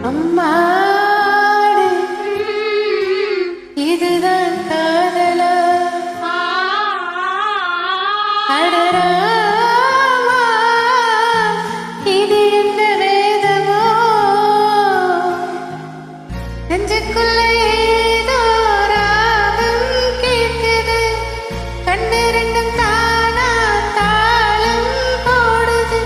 அம்மாடு இதுதான் காதலா அடராமா இது என்ன வேதமோ நெஞ்சுக்குள்ள ஏதோ ராகம் கேட்குது கண்ணு ரெண்டும் தானா தாளம் போடுது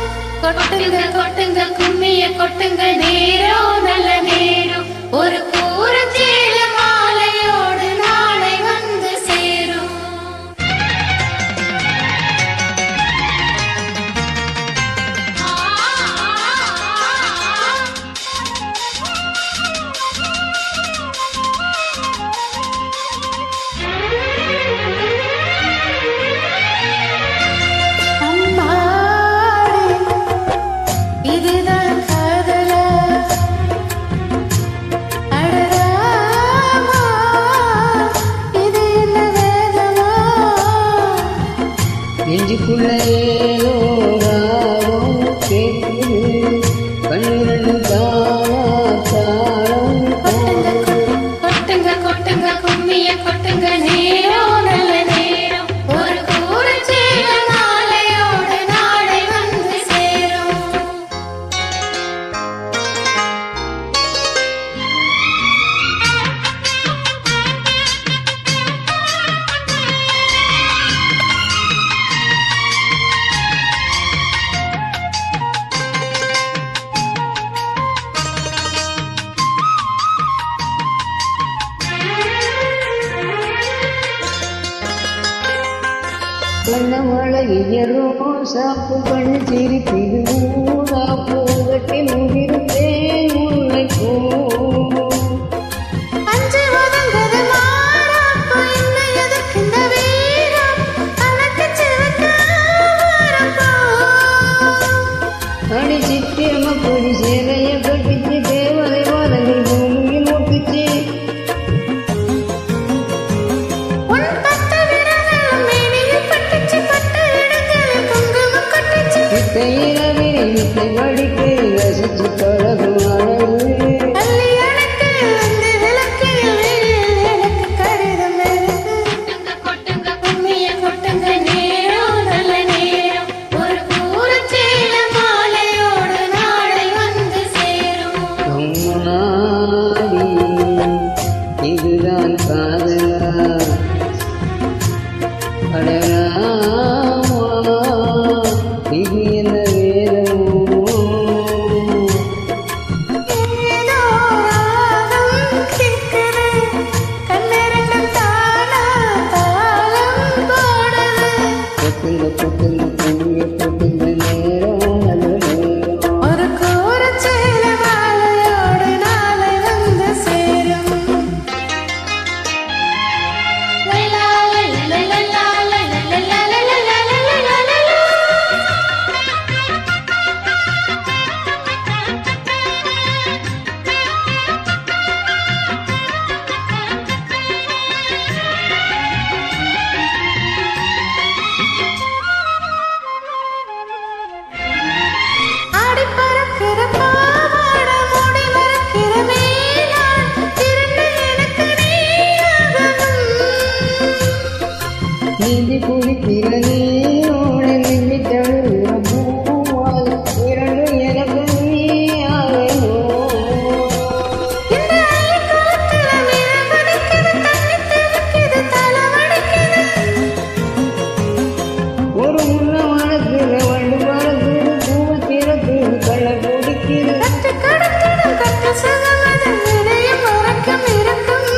கொட்டுங்க கொட்டுங்க கும்மிய கொட்டுங்க நேரம் நல்ல நேரம் ஒரு கூரச்சேல மாலையோடு நாளை வந்து சேரும் நெஞ்சுக்குள்ள ஏதோ ராகம் கேட்குது கண்ணிரண்டு தானா தாளம் கொட்டுங்க கொட்டுங்க கும்மிய கொட்டுங்க நேரம் நல்ல நேரம் ஒரு கூரச்சேல மாலையோடு நாளை வந்து சேரும் கண்ணமழகியரும் சாப்பு கண்ணு சிரிப்பிது ஊதா பூங்கட்டி முகிருந்தேன் முல்லை பூ அஞ்சு ஒதுங்குது மாறாப்பு இன்னும் எதுக்கு இந்த வீரம் அழகு சிவக்க வரப்போ அடி சித்தியம்ம பொடி சேலைய கட்டிச்சு தேவதை வாதங்கள் பூமியில் ஒட்டுச்சு உன் பத்து விரல்களும் மேனியில் பட்டுச்சு பட்டு இடங்களில் குங்குமம் கொட்டுச்சு வித்தையில வித்தை வடிக்கு ரசிச்சு பழகும் அழகு அள்ளி அணைக்கு வந்து விளக்கில் வெளியில் எனக்கு கடிதம் எழுது கொட்டுங்க கும்மிய கொட்டுங்க நேரம் நல்ல நேரம் ஒரு கூரச்சேல மாலையோடு நாளை வந்து சேரும் அம்மாடி இதுதான் காதலா அடராமா இது என்ன வேதமோ ஏதோ ராகம் கேட்குது கண்ணிரண்டும் தானா தாளம் போடுது கொட்டுங்க கொட்டுங்க பொண்ணுங்க கொட்டுங்க நேரம் நல்ல நேரம் ஒரு கூரச்சேல மாலையோடு நாளை வந்து சேரும் லைலா லைலா லைலா லைலா லைலா லைலா லைலா ஆடி பறக்கிற பாவாட மூடி மறக்கிற மேலான் திரண்டு எனக்கு நீயாகணும் நீந்தி குளிக்கிற நீரோட நின்று தழுவுற பூவால் இரண்டு எனக்கு நீயாகணும் இந்த ஐயக்காலத்துல மீன் பிடிக்குது தண்ணி தெளிக்குது தலை வலிக்குது ஒரு முன்ன மனசுல வண்டு மறக்குது பூவை திறக்குது கள்ள குடிக்குது கட்டு கடத்திடும் கட்டு சுகமது இணையும் உறக்கம் இருக்கும்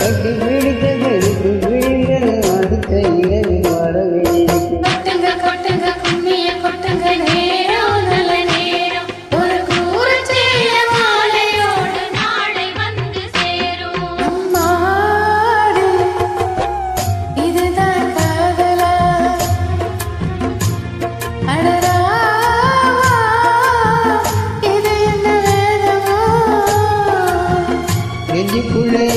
கட்டி பிடித்த கருப்பு விழுந்தது அடுத்த இரவில் வரவேற்கும் கொட்டுங்க கொட்டுங்க கும்மிய கொட்டுங்க நேரம் நல்ல நேரம் ஒரு கூரச்சேல மாலையோடு நாளை வந்து சேரும் அம்மாடு இதுதான் காதலா அடராமா இது என்ன வேதமோ நெஞ்சுக்குள்ளே